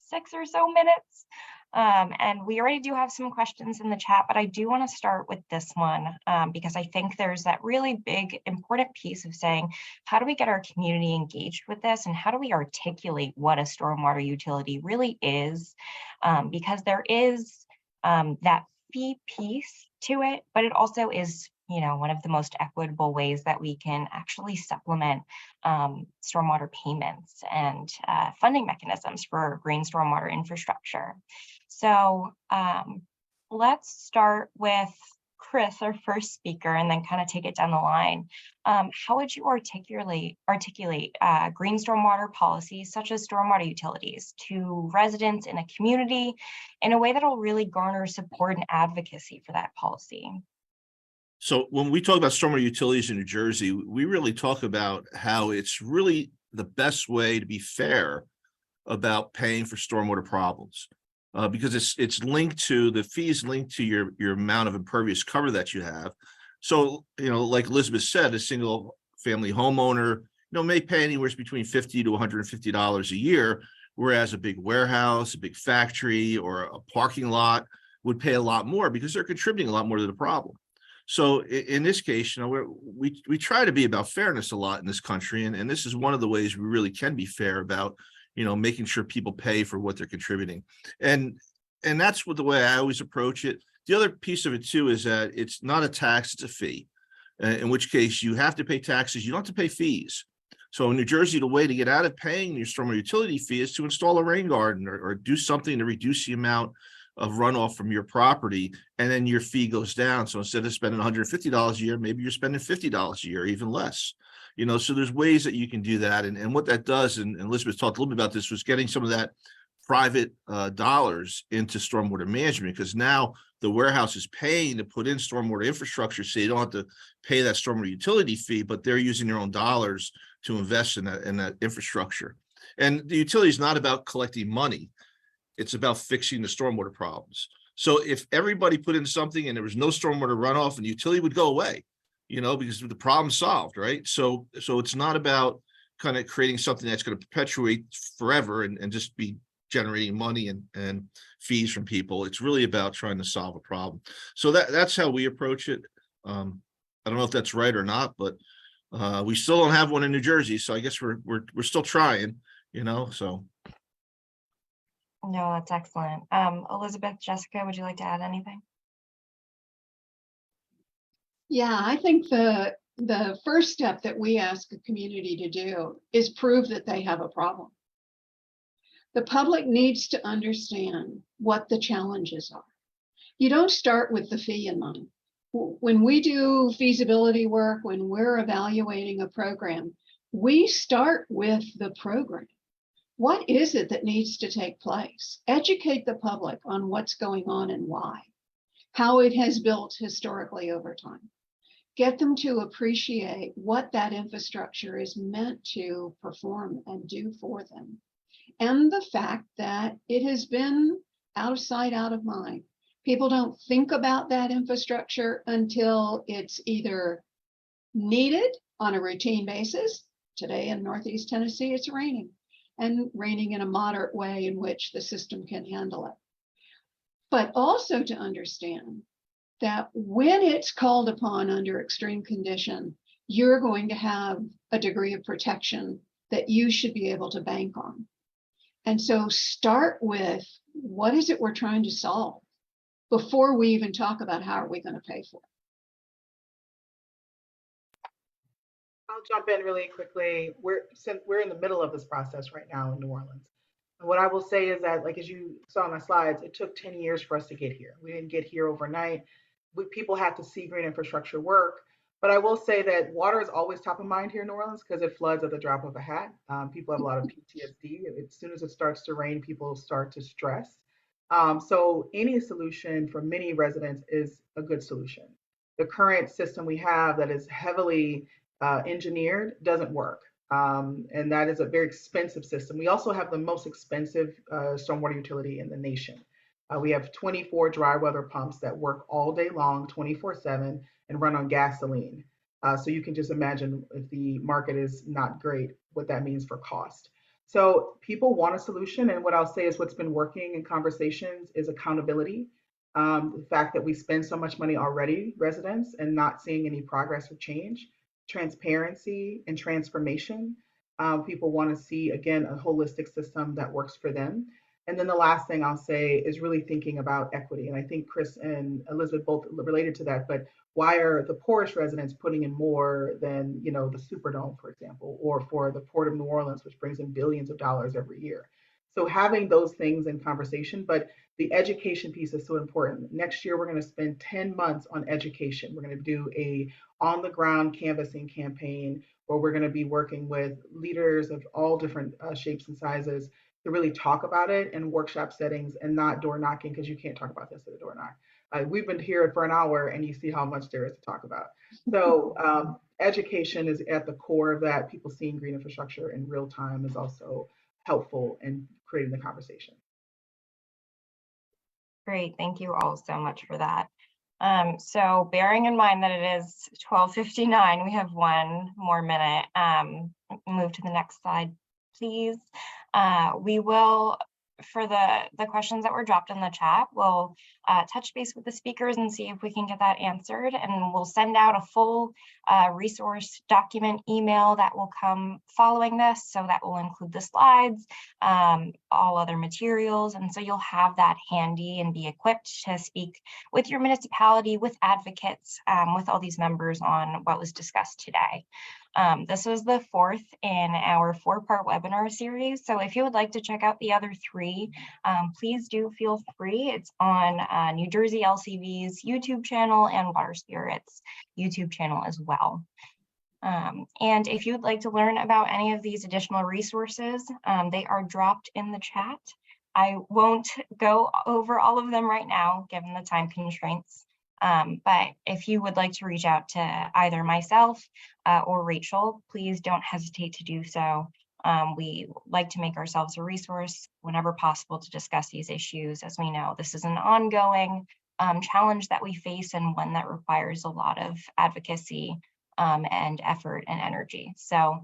6 or so minutes. And we already do have some questions in the chat, but I do want to start with this one because I think there's that really big, important piece of saying, how do we get our community engaged with this? And how do we articulate what a stormwater utility really is? Because there is that fee piece to it, but it also is one of the most equitable ways that we can actually supplement stormwater payments and funding mechanisms for green stormwater infrastructure. So let's start with Chris, our first speaker, and then kind of take it down the line. How would you articulate green stormwater policies such as stormwater utilities to residents in a community in a way that will really garner support and advocacy for that policy? So when we talk about stormwater utilities in New Jersey, we really talk about how it's really the best way to be fair about paying for stormwater problems, because it's linked to the fees linked to your amount of impervious cover that you have. So, like Elizabeth said, a single family homeowner, may pay anywhere between $50 to $150 a year, whereas a big warehouse, a big factory, or a parking lot would pay a lot more because they're contributing a lot more to the problem. So in this case, we try to be about fairness a lot in this country, and this is one of the ways we really can be fair about, making sure people pay for what they're contributing, and that's the way I always approach it. The other piece of it too is that it's not a tax; it's a fee. In which case, you have to pay taxes. You don't have to pay fees. So in New Jersey, the way to get out of paying your stormwater utility fee is to install a rain garden or do something to reduce the amount of runoff from your property, and then your fee goes down. So instead of spending $150 a year, maybe you're spending $50 a year, even less. So there's ways that you can do that. And what that does, and Elizabeth talked a little bit about this, was getting some of that private dollars into stormwater management, because now the warehouse is paying to put in stormwater infrastructure, so you don't have to pay that stormwater utility fee, but they're using their own dollars to invest in that infrastructure. And the utility is not about collecting money. It's about fixing the stormwater problems. So if everybody put in something and there was no stormwater runoff, and the utility would go away, because the problem's solved, right? So it's not about kind of creating something that's going to perpetuate forever and just be generating money and fees from people. It's really about trying to solve a problem. So that's how we approach it. I don't know if that's right or not, but we still don't have one in New Jersey. So I guess we're still trying, so. No, that's excellent. Elizabeth, Jessica, would you like to add anything? Yeah, I think the first step that we ask a community to do is prove that they have a problem. The public needs to understand what the challenges are. You don't start with the fee in mind. When we do feasibility work, when we're evaluating a program, we start with the program. What is it that needs to take place? Educate the public on what's going on and why, how it has built historically over time. Get them to appreciate what that infrastructure is meant to perform and do for them. And the fact that it has been out of sight, out of mind. People don't think about that infrastructure until it's either needed on a routine basis. Today in Northeast Tennessee, it's raining. And raining in a moderate way in which the system can handle it. But also to understand that when it's called upon under extreme condition, you're going to have a degree of protection that you should be able to bank on. And so start with what is it we're trying to solve before we even talk about how are we going to pay for it. I'll jump in really quickly. We're in the middle of this process right now in New Orleans. And what I will say is that, like as you saw on my slides, it took 10 years for us to get here. We didn't get here overnight. People have to see green infrastructure work. But I will say that water is always top of mind here in New Orleans because it floods at the drop of a hat. People have a lot of PTSD. As soon as it starts to rain, people start to stress. So any solution for many residents is a good solution. The current system we have that is heavily engineered doesn't work. And that is a very expensive system. We also have the most expensive stormwater utility in the nation. We have 24 dry weather pumps that work all day long, 24/7, and run on gasoline. So you can just imagine if the market is not great, what that means for cost. So people want a solution. And what I'll say is what's been working in conversations is accountability. The fact that we spend so much money already, residents, and not seeing any progress or change, transparency and transformation. People want to see, again, a holistic system that works for them. And then the last thing I'll say is really thinking about equity. And I think Chris and Elizabeth both related to that, but why are the poorest residents putting in more than, the Superdome, for example, or for the Port of New Orleans, which brings in billions of dollars every year? So having those things in conversation, but the education piece is so important. Next year, we're going to spend 10 months on education. We're going to do a on the ground canvassing campaign where we're going to be working with leaders of all different shapes and sizes to really talk about it in workshop settings and not door knocking, because you can't talk about this at a door knock. We've been here for an hour and you see how much there is to talk about. So education is at the core of that. People seeing green infrastructure in real time is also helpful in creating the conversation. Great, thank you all so much for that. So bearing in mind that it is 12:59, we have one more minute. Move to the next slide, please. We will, for the questions that were dropped in the chat, we'll touch base with the speakers and see if we can get that answered. And we'll send out a full resource document email that will come following this. So that will include the slides, all other materials. And so you'll have that handy and be equipped to speak with your municipality, with advocates, with all these members on what was discussed today. This was the fourth in our 4-part webinar series. So if you would like to check out the other 3, please do feel free. It's on New Jersey LCV's YouTube channel and Water Spirit's YouTube channel as well. And if you'd like to learn about any of these additional resources, they are dropped in the chat. I won't go over all of them right now, given the time constraints. But if you would like to reach out to either myself or Rachel, please don't hesitate to do so. We like to make ourselves a resource whenever possible to discuss these issues. As we know, this is an ongoing challenge that we face, and one that requires a lot of advocacy and effort and energy. So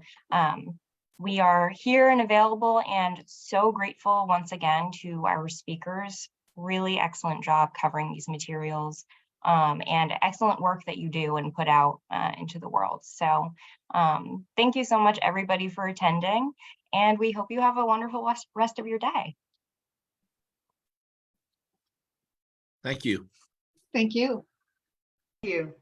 we are here and available, and so grateful once again to our speakers. Really excellent job covering these materials. And excellent work that you do and put out into the world. So thank you so much, everybody, for attending, and we hope you have a wonderful rest of your day. Thank you. Thank you. Thank you.